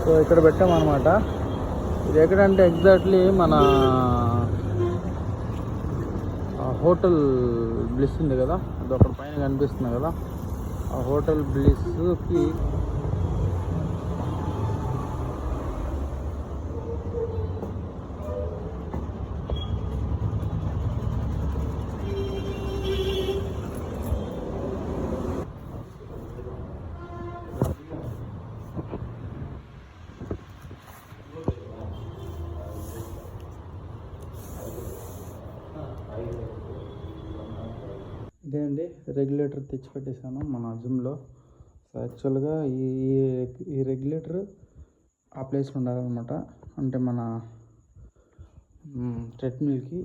So ఇక్కడ పెట్టామన్నమాట. ఇది ఎక్కడంటే ఎగ్జాక్ట్లీ మన హోటల్ బ్లిస్ ఉంది కదా, అది ఒకటి పైన కనిపిస్తుంది కదా, ఆ హోటల్ బ్లిస్కి ఇదే అండి రెగ్యులేటర్ తెచ్చిపెట్టేసాను మన జిమ్లో. సో యాక్చువల్గా ఈ రెగ్యులేటర్ ఆ ప్లేస్లో ఉండాలన్నమాట. అంటే మన ట్రెడ్మిల్కి